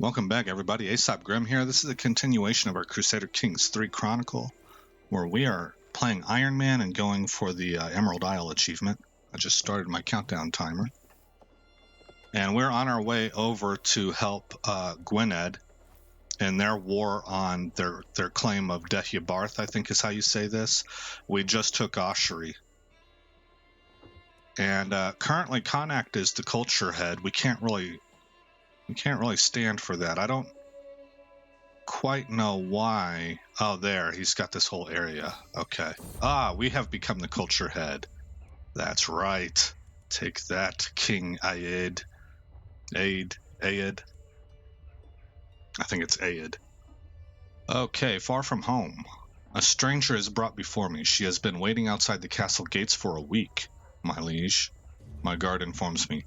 Welcome back, everybody. Aesop Grim here. This is a continuation of our Crusader Kings 3 Chronicle, where we are playing Ironman and going for the Emerald Isle achievement. I just started my countdown timer. And we're on our way over to help Gwynedd in their war on their claim of Deheubarth, I think is how you say this. We just took Oshery. And currently Connacht is the culture head. We can't really stand for that. I don't quite know why. Oh, there. He's got this whole area. Okay. We have become the culture head. That's right. Take that, King Aed. I think it's Aed. Okay, far from home. A stranger is brought before me. She has been waiting outside the castle gates for a week, my liege. My guard informs me.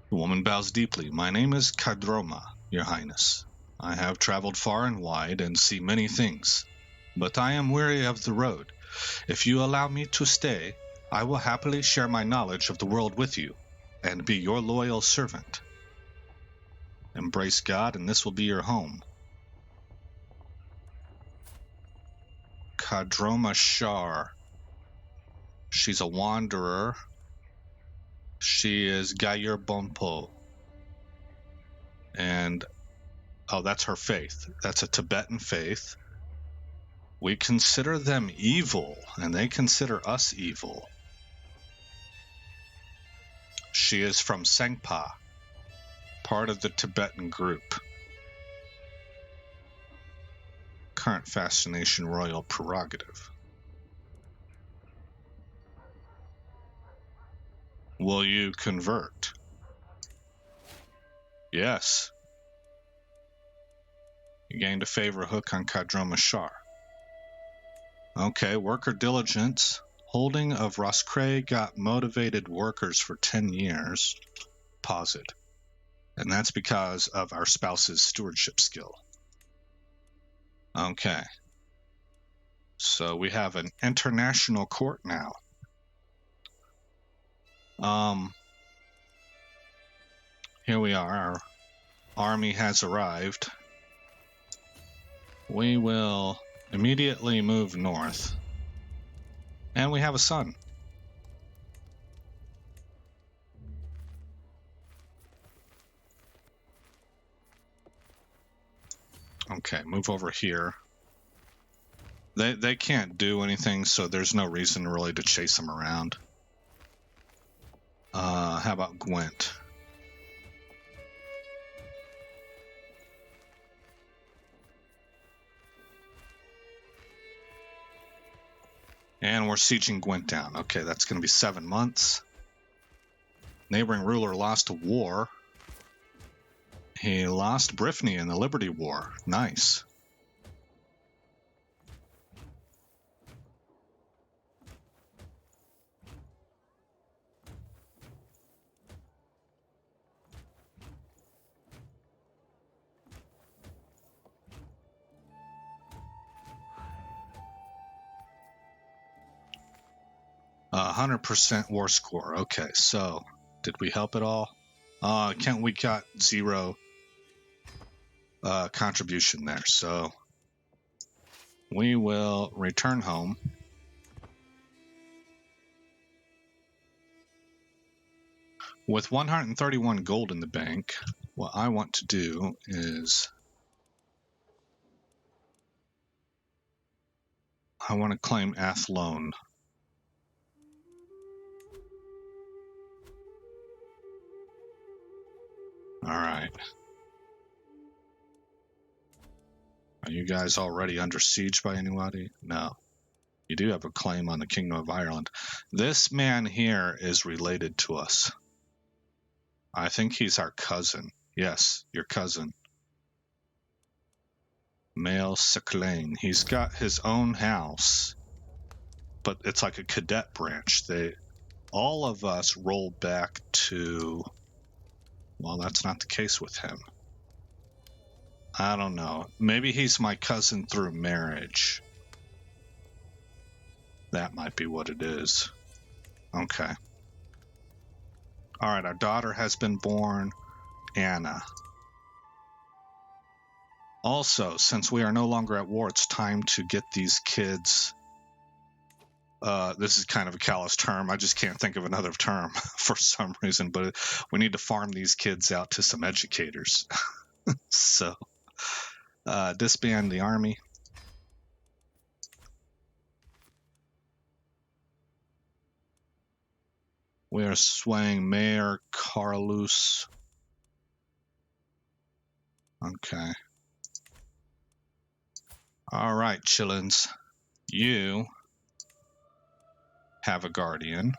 The woman bows deeply. My name is Kadroma, your highness. I have traveled far and wide and see many things, but I am weary of the road. If you allow me to stay, I will happily share my knowledge of the world with you and be your loyal servant. Embrace God, and this will be your home. Kadroma Shar. She's a wanderer. She is Gayer Bompo. And, that's her faith. That's a Tibetan faith. We consider them evil, and they consider us evil. She is from Sengpa, part of the Tibetan group. Current fascination, royal prerogative. Will you convert? Yes. You gained a favor hook on Kadroma Shar. Okay, worker diligence. Holding of Roscrea got motivated workers for 10 years. Pause it. And that's because of our spouse's stewardship skill. Okay. So we have an international court now. Here we are. Our army has arrived. We will immediately move north. And we have a son. Okay, move over here. They can't do anything, so there's no reason really to chase them around. How about Gwent? And we're sieging Gwent down. Okay, that's going to be 7 months. Neighboring ruler lost a war. He lost Brittany in the Liberty War. Nice. Uh, 100% war score. Okay, so did we help at all? We got 0 contribution there, so we will return home. With 131 gold in the bank, what I want to do is I want to claim Athlone. Alright. Are you guys already under siege by anybody? No. You do have a claim on the Kingdom of Ireland. This man here is related to us. I think he's our cousin. Yes, your cousin. Male Seclane. He's got his own house, but it's like a cadet branch. All of us roll back to... Well, that's not the case with him. I don't know. Maybe he's my cousin through marriage. That might be what it is. Okay. Alright, our daughter has been born. Anna. Also, since we are no longer at war, it's time to get these kids. This is kind of a callous term. I just can't think of another term for some reason, but we need to farm these kids out to some educators. So, disband the army. We are swaying Mayor Carlos. Okay. All right, chillins. You have a guardian.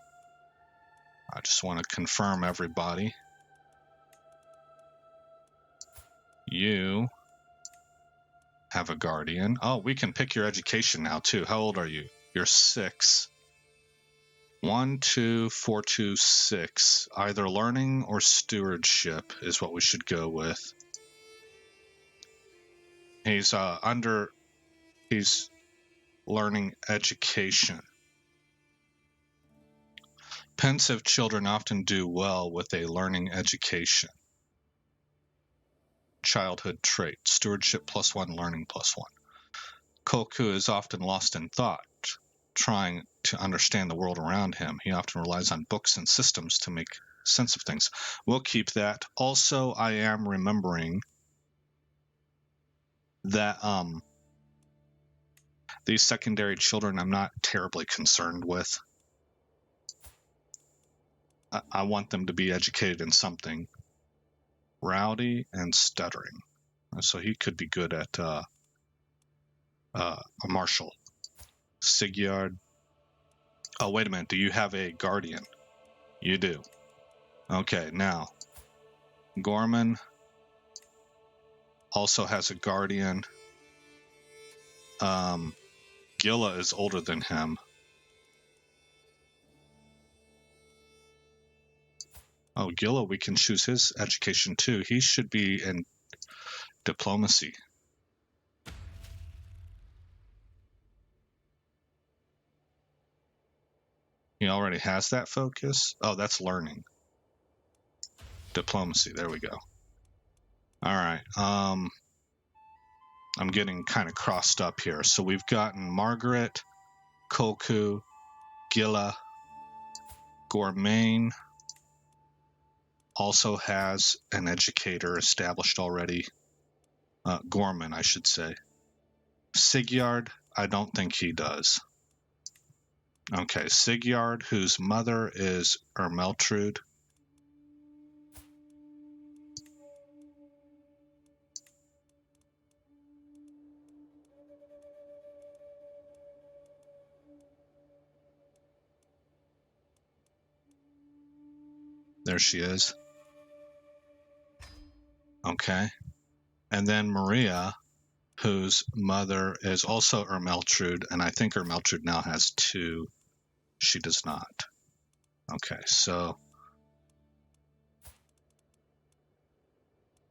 I just want to confirm everybody. You have a guardian. Oh, we can pick your education now, too. How old are you? You're 6. 1, 2, 4, 2, 6. Either learning or stewardship is what we should go with. He's he's learning education. Pensive children often do well with a learning education. Childhood trait, stewardship +1, learning +1. Koku is often lost in thought, trying to understand the world around him. He often relies on books and systems to make sense of things. We'll keep that. Also, I am remembering that these secondary children I'm not terribly concerned with. I want them to be educated in something. Rowdy and stuttering. So he could be good at a marshal. Sigyard. Oh, wait a minute. Do you have a guardian? You do. Okay, now Gorman also has a guardian. Gilla is older than him. Oh, Gilla, we can choose his education too. He should be in diplomacy. He already has that focus. Oh, that's learning. Diplomacy. There we go. All right. I'm getting kind of crossed up here. So we've gotten Margaret, Koku, Gilla, Gormain also has an educator established already. Gorman, I should say. Sigyard, I don't think he does. Okay, Sigyard, whose mother is Ermeltrude. There she is. Okay. And then Maria, whose mother is also Ermeltrude, and I think Ermeltrude now has 2. She does not. Okay, so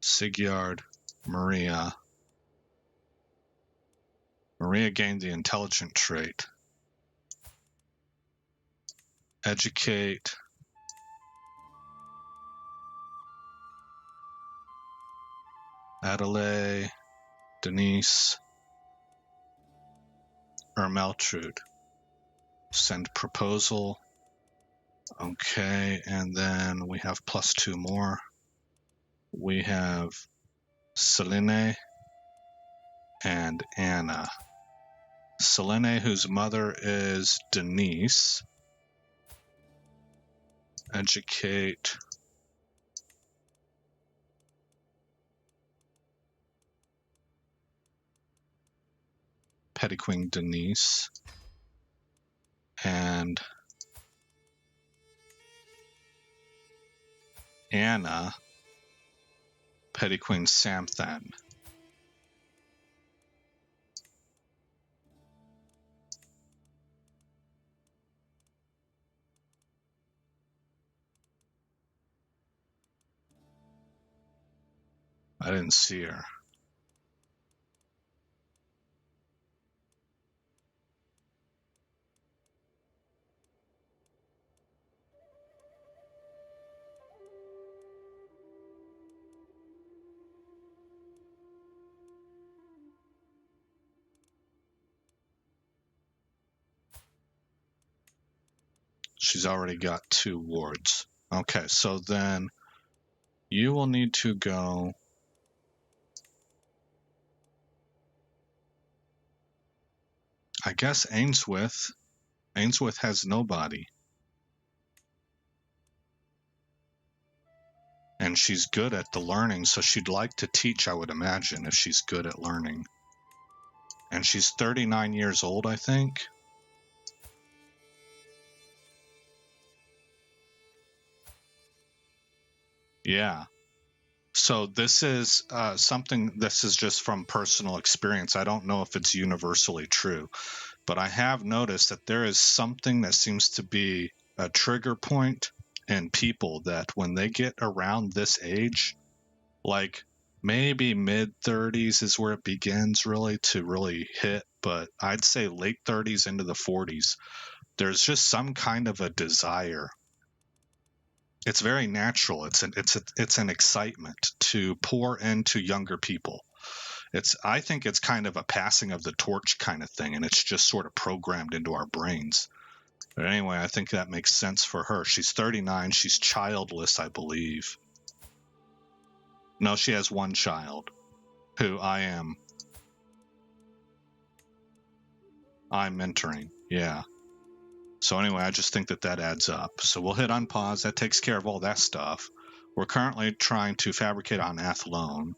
Sigyard, Maria. Maria gained the intelligent trait. Educate. Adelaide, Denise, Ermeltrude. Send proposal. Okay, and then we have +2 more. We have Selene and Anna. Selene, whose mother is Denise. Educate. Petty Queen Denise. And Anna, Petty Queen Samthan. I didn't see her. She's already got 2 wards. Okay, so then you will need to go... I guess Ainsworth. Ainsworth has nobody. And she's good at the learning, so she'd like to teach, I would imagine, if she's good at learning. And she's 39 years old, I think. Yeah. So this is this is just from personal experience. I don't know if it's universally true, but I have noticed that there is something that seems to be a trigger point in people that when they get around this age, like maybe mid 30s is where it begins really to really hit, but I'd say late 30s into the 40s, there's just some kind of a desire. It's very natural. It's an excitement to pour into younger people. I think it's kind of a passing of the torch kind of thing, and it's just sort of programmed into our brains. But anyway, I think that makes sense for her. She's 39. She's childless, I believe. No, she has 1 child, who I'm mentoring. Yeah. So anyway, I just think that adds up. So we'll hit unpause. That takes care of all that stuff. We're currently trying to fabricate on Athlone.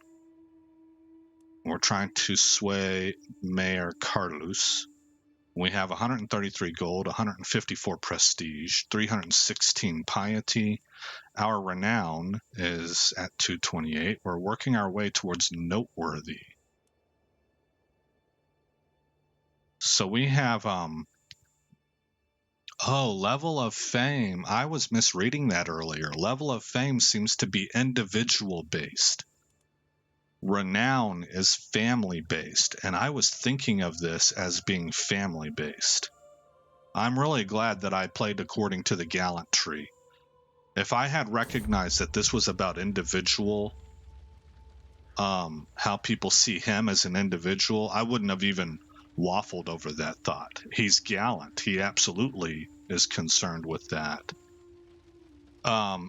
We're trying to sway Mayor Carlos. We have 133 gold, 154 prestige, 316 piety. Our renown is at 228. We're working our way towards noteworthy. So we have level of fame. I was misreading that earlier. Level of fame seems to be individual based. Renown is family based, and I was thinking of this as being family based. I'm really glad that I played according to the gallant tree. If I had recognized that this was about individual, how people see him as an individual, I wouldn't have even waffled over that thought. He's gallant. He absolutely is concerned with that.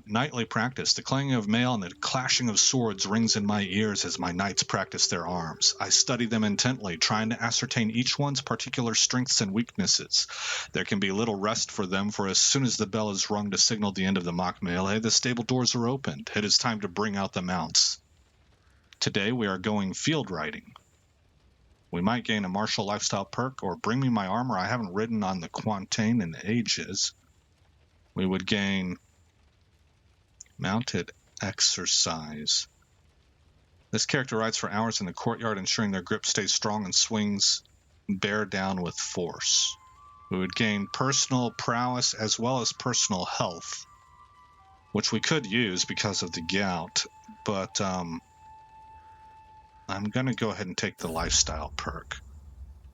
Nightly practice. The clanging of mail and the clashing of swords rings in my ears as my knights practice their arms. I study them intently, trying to ascertain each one's particular strengths and weaknesses. There can be little rest for them, for as soon as the bell is rung to signal the end of the mock melee, the stable doors are opened. It is time to bring out the mounts. Today we are going field riding. We might gain a martial lifestyle perk, or bring me my armor. I haven't ridden on the Quantaine in ages. We would gain mounted exercise. This character rides for hours in the courtyard, ensuring their grip stays strong and swings bear down with force. We would gain personal prowess as well as personal health, which we could use because of the gout, but I'm going to go ahead and take the lifestyle perk.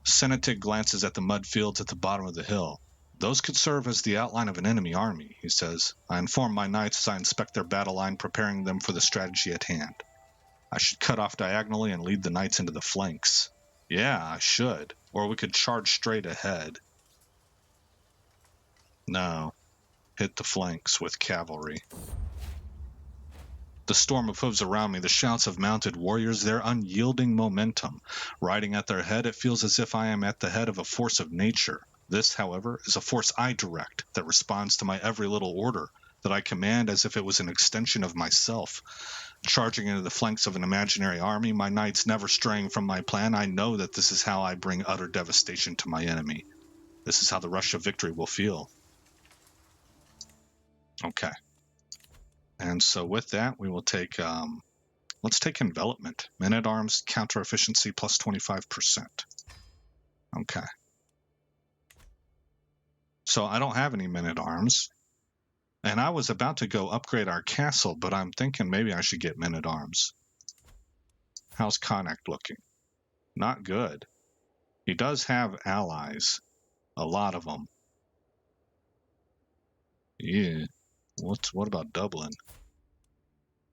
Senatig glances at the mud fields at the bottom of the hill. Those could serve as the outline of an enemy army, he says. I inform my knights as I inspect their battle line, preparing them for the strategy at hand. I should cut off diagonally and lead the knights into the flanks. Yeah, I should. Or we could charge straight ahead. No. Hit the flanks with cavalry. The storm of hooves around me, the shouts of mounted warriors, their unyielding momentum. Riding at their head, it feels as if I am at the head of a force of nature. This, however, is a force I direct, that responds to my every little order, that I command as if it was an extension of myself. Charging into the flanks of an imaginary army, my knights never straying from my plan, I know that this is how I bring utter devastation to my enemy. This is how the rush of victory will feel. Okay. And so with that, we will take, let's take envelopment. Men-at-arms, counter efficiency plus 25%. Okay. So I don't have any men-at-arms. And I was about to go upgrade our castle, but I'm thinking maybe I should get men-at-arms. How's Connacht looking? Not good. He does have allies. A lot of them. Yeah. What about Dublin?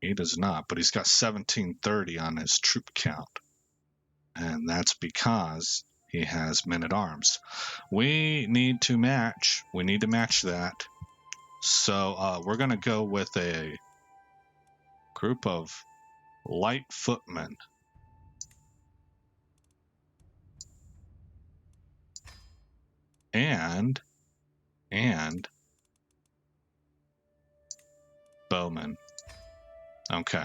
He does not, but he's got 1730 on his troop count. And that's because he has men-at-arms. We need to match. We need to match that. So we're going to go with a group of light footmen. And bowmen. Okay.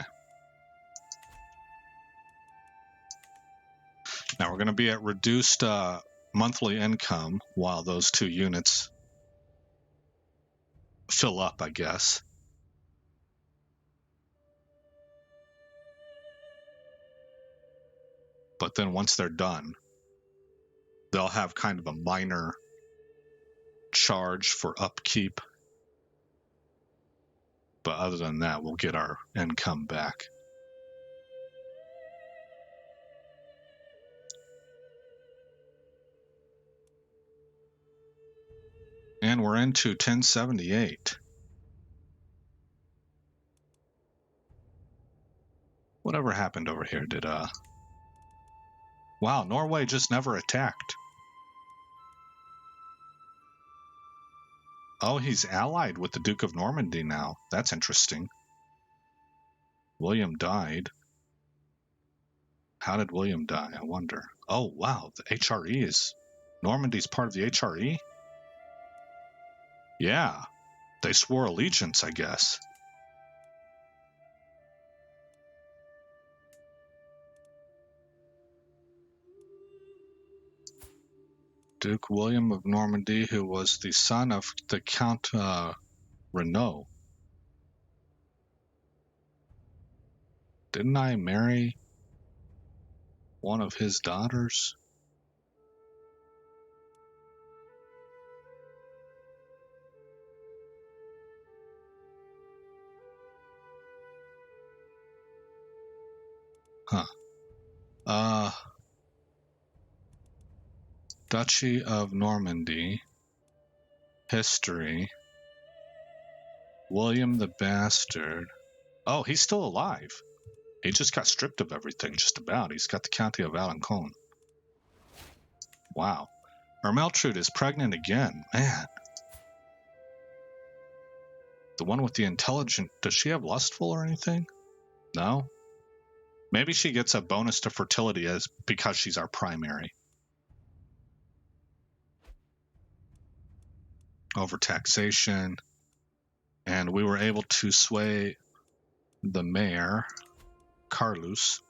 Now we're going to be at reduced monthly income while those two units fill up, I guess. But then once they're done, they'll have kind of a minor charge for upkeep. But other than that, we'll get our income back. And we're into 1078. Whatever happened over here? Wow, Norway just never attacked. Oh, he's allied with the Duke of Normandy now. That's interesting. William died. How did William die, I wonder? Oh, wow, the HRE is... Normandy's part of the HRE? Yeah, they swore allegiance, I guess. Duke William of Normandy, who was the son of the Count Renaud. Didn't I marry one of his daughters? Huh. Duchy of Normandy. History. William the Bastard. Oh, he's still alive. He just got stripped of everything, just about. He's got the county of Athlone. Wow. Ermeltrude is pregnant again. Man. The one with the intelligent... Does she have lustful or anything? No? Maybe she gets a bonus to fertility because she's our primary. Overtaxation. And we were able to sway the mayor, Carlos.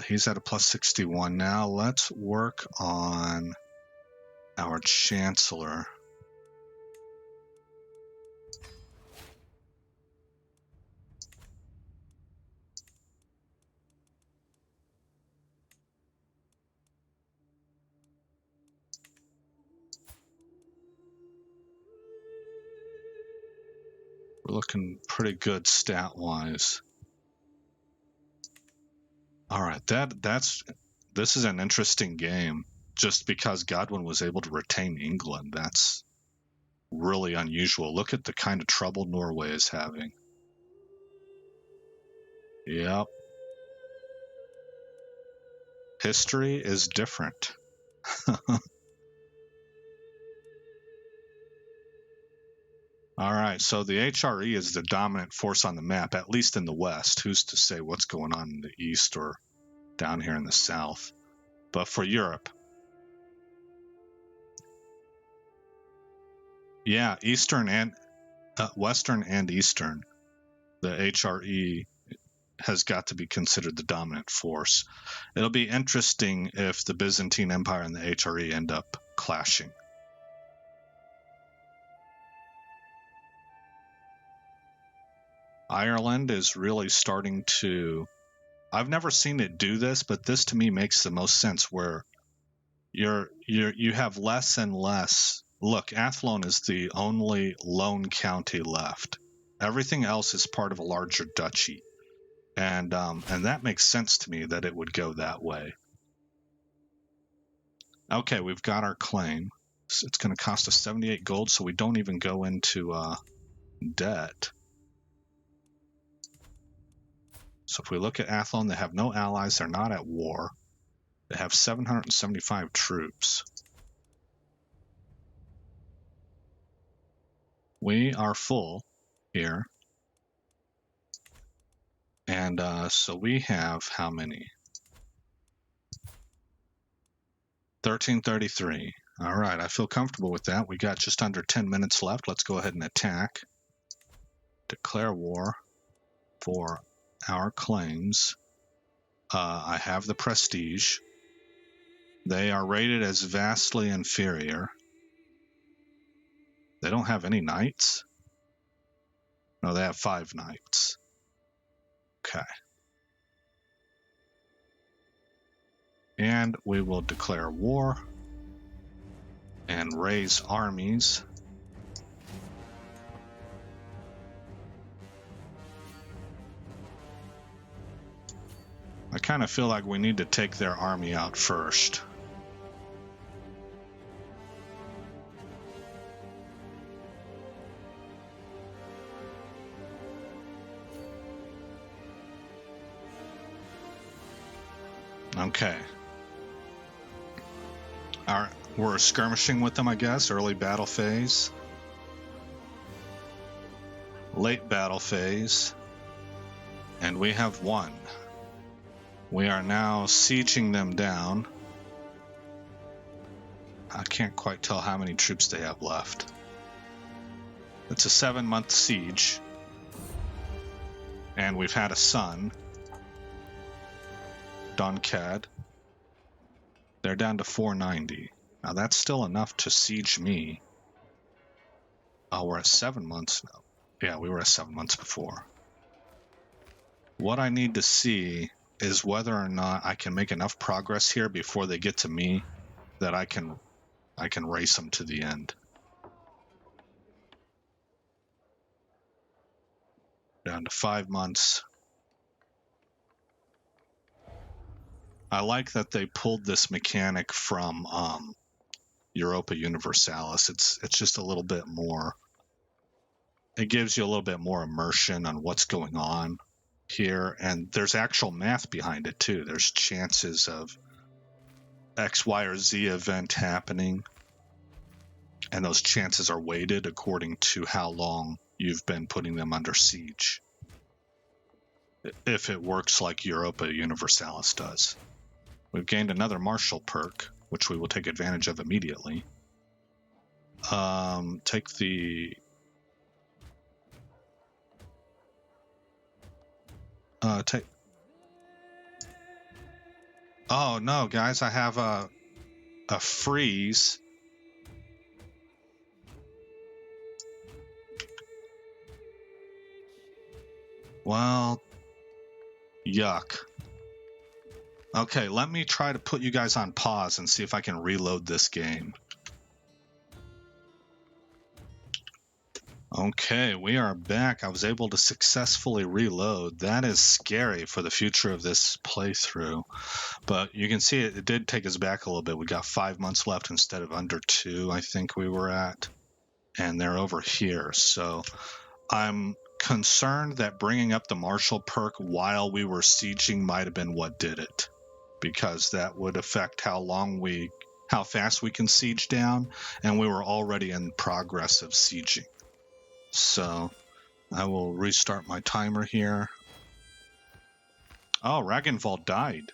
He's at a plus 61 now. Let's work on our chancellor. We're looking pretty good stat-wise. All right, this is an interesting game. Just because Godwin was able to retain England, that's really unusual. Look at the kind of trouble Norway is having. Yep. History is different. All right, so the HRE is the dominant force on the map, at least in the west. Who's to say what's going on in the east or down here in the south? But for Europe, yeah, eastern and western and eastern, the HRE has got to be considered the dominant force. It'll be interesting if the Byzantine Empire and the HRE end up clashing. Ireland is really starting to... I've never seen it do this, but this to me makes the most sense, where you have less and less. Look, Athlone is the only lone county left. Everything else is part of a larger duchy, and that makes sense to me that it would go that way. Okay, we've got our claim. It's going to cost us 78 gold, so we don't even go into debt. So if we look at Athlone, they have no allies. They're not at war. They have 775 troops. We are full here. And so we have how many? 1333. All right, I feel comfortable with that. We got just under 10 minutes left. Let's go ahead and attack. Declare war for our claims. I have the prestige. They are rated as vastly inferior. They don't have any knights? No, they have 5 knights. Okay. And we will declare war and raise armies. I kind of feel like we need to take their army out first. Okay. We're skirmishing with them, I guess. Early battle phase. Late battle phase. And we have won. We are now sieging them down. I can't quite tell how many troops they have left. It's a 7-month siege. And we've had a son. Donkad. They're down to 490. Now that's still enough to siege me. Oh, we're at 7 months now. Yeah, we were at 7 months before. What I need to see is whether or not I can make enough progress here before they get to me that I can race them to the end. Down to 5 months. I like that they pulled this mechanic from Europa Universalis. It's just a little bit more. It gives you a little bit more immersion on what's going on here, and there's actual math behind it too. There's chances of X, Y, or Z event happening, and those chances are weighted according to how long you've been putting them under siege. If it works like Europa Universalis does. We've gained another martial perk, which we will take advantage of immediately. Take the... take... Oh, no, guys, I have a freeze. Well, yuck. Okay, let me try to put you guys on pause and see if I can reload this game. Okay, we are back. I was able to successfully reload. That is scary for the future of this playthrough. But you can see it did take us back a little bit. We got 5 months left instead of under 2, I think we were at. And they're over here. So I'm concerned that bringing up the martial perk while we were sieging might have been what did it. Because that would affect how fast we can siege down. And we were already in progress of sieging. So I will restart my timer here. Oh, Ragnvald died.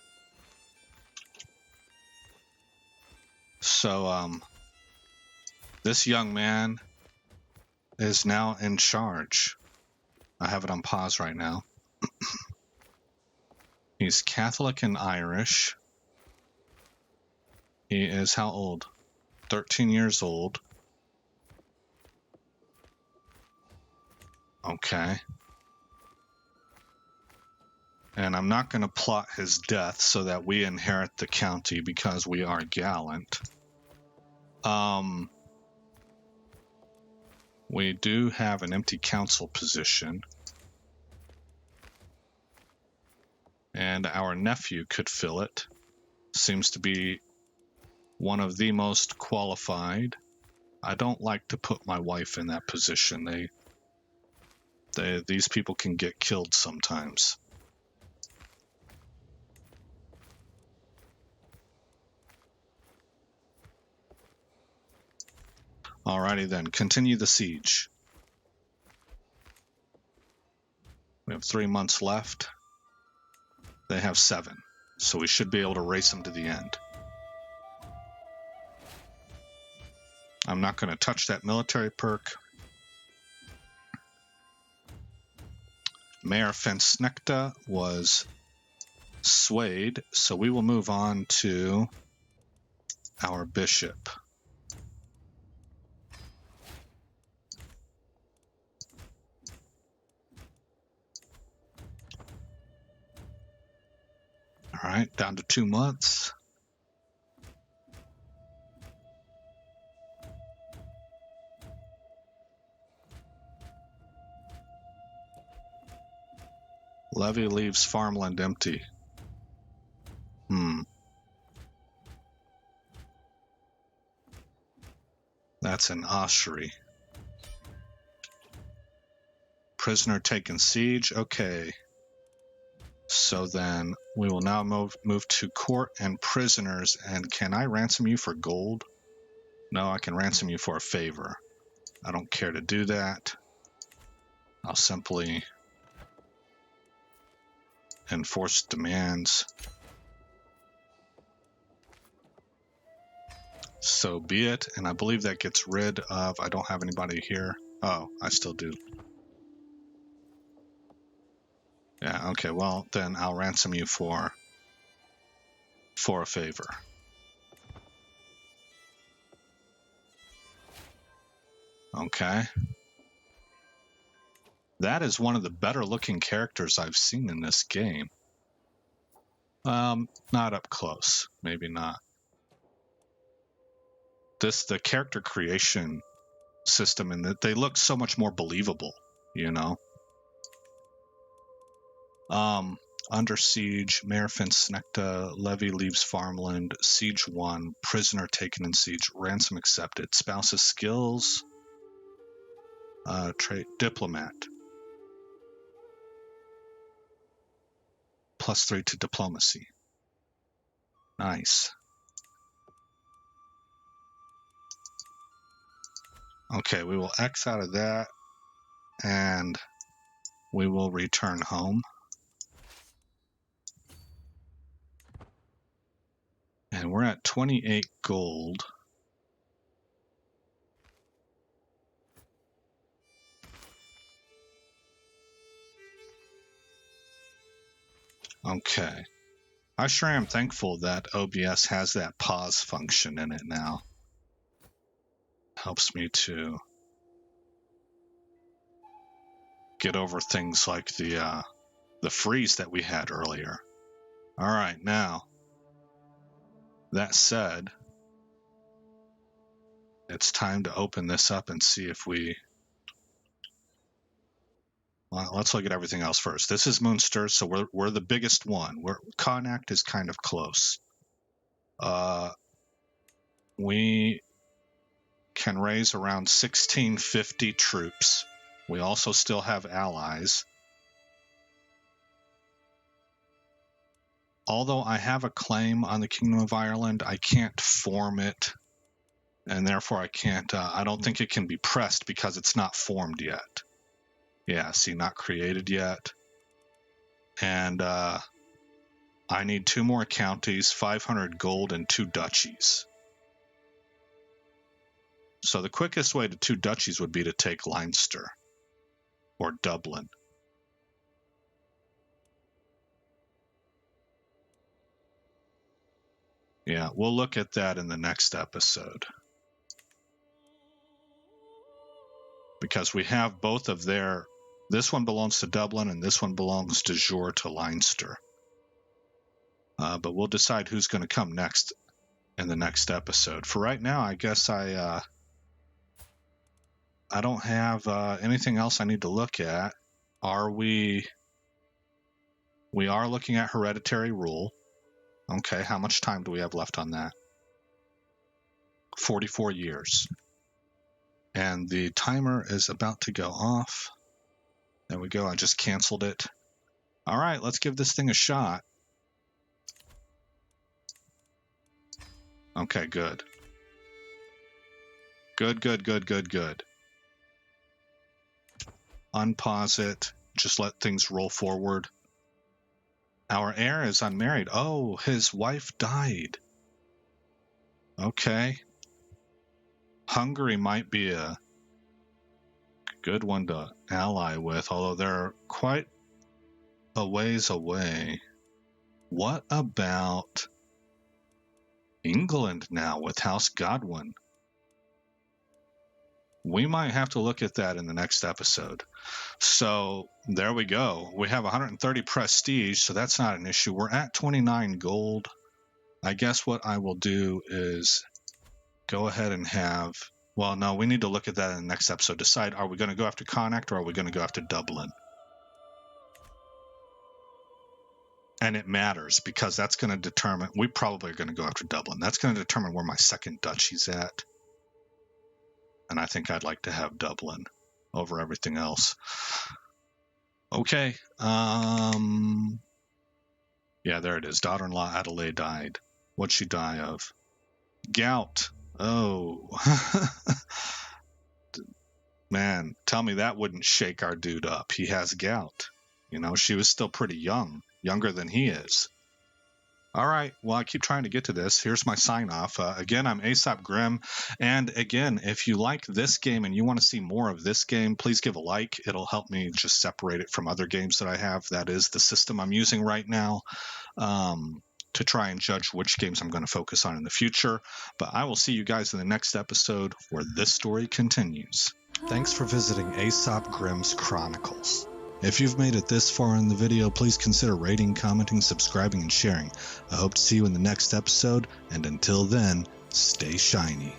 So this young man is now in charge. I have it on pause right now. He's Catholic and Irish. He is how old? 13 years old. Okay. And I'm not going to plot his death so that we inherit the county because we are gallant. We do have an empty council position. And our nephew could fill it. Seems to be one of the most qualified. I don't like to put my wife in that position. These people can get killed sometimes. Alrighty then, continue the siege. We have 3 months left. They have 7. So we should be able to race them to the end. I'm not going to touch that military perk. Mayor Fensnekta was swayed, so we will move on to our bishop. All right, down to 2 months. Levy leaves farmland empty. That's an ossuary. Prisoner taken siege. Okay. So then we will now move to court and prisoners. And can I ransom you for gold? No, I can ransom you for a favor. I don't care to do that. I'll simply enforce demands. So be it. And I believe that gets rid of... I don't have anybody here. Oh, I still do. Yeah, okay. Well, then I'll ransom you for a favor. Okay. That is one of the better looking characters I've seen in this game. Not up close. Maybe not. The character creation system, and that they look so much more believable, you know. Under siege, Mayor Fensnekta, Levy leaves farmland, siege 1, prisoner taken in siege, ransom accepted, spouse's skills, trait, diplomat, +3 to diplomacy. Nice. Okay, we will X out of that, and we will return home. And we're at 28 gold. Okay. I sure am thankful that OBS has that pause function in it now. Helps me to get over things like the freeze that we had earlier. All right, now, that said, it's time to open this up and see if we... Well, let's look at everything else first. This is Munster, so we're the biggest one. Connacht is kind of close. We can raise around 1650 troops. We also still have allies. Although I have a claim on the Kingdom of Ireland, I can't form it, and therefore I can't, I don't think it can be pressed because it's not formed yet. Yeah, see, not created yet. And I need 2 more counties, 500 gold, and 2 duchies. So the quickest way to 2 duchies would be to take Leinster or Dublin. Yeah, we'll look at that in the next episode. Because we have both of their... This one belongs to Dublin, and this one belongs de jure to Leinster. But we'll decide who's going to come next in the next episode. For right now, I guess I don't have anything else I need to look at. We are looking at hereditary rule. Okay, how much time do we have left on that? 44 years. And the timer is about to go off. There we go, I just canceled it. All right, let's give this thing a shot. Okay, good. Good. Unpause it. just let things roll forward. Our heir is unmarried. Oh, his wife died. Okay. Hungary might be a good one to ally with, although they're quite a ways away. What about England now with House Godwin? We might have to look at that in the next episode. So there we go. We have 130 prestige, so that's not an issue. We're at 29 gold. I guess what I will do is go ahead and have... Well, no, we need to look at that in the next episode. Decide, are we going to go after Connacht or are we going to go after Dublin? And it matters because that's going to determine... We probably are going to go after Dublin. That's going to determine where my second duchy's at. And I think I'd like to have Dublin over everything else. Okay. Yeah, there it is. Daughter-in-law Adelaide died. What'd she die of? Gout. Oh. Man, tell me that wouldn't shake our dude up. He has gout. You know, she was still pretty young. Younger than he is. All right, well, I keep trying to get to this. Here's my sign-off. Again, I'm Aesop Grimm. And again, if you like this game and you want to see more of this game, please give a like. It'll help me just separate it from other games that I have. That is the system I'm using right now to try and judge which games I'm going to focus on in the future. But I will see you guys in the next episode where this story continues. Thanks for visiting Aesop Grimm's Chronicles. If you've made it this far in the video, please consider rating, commenting, subscribing, and sharing. I hope to see you in the next episode, and until then, stay shiny.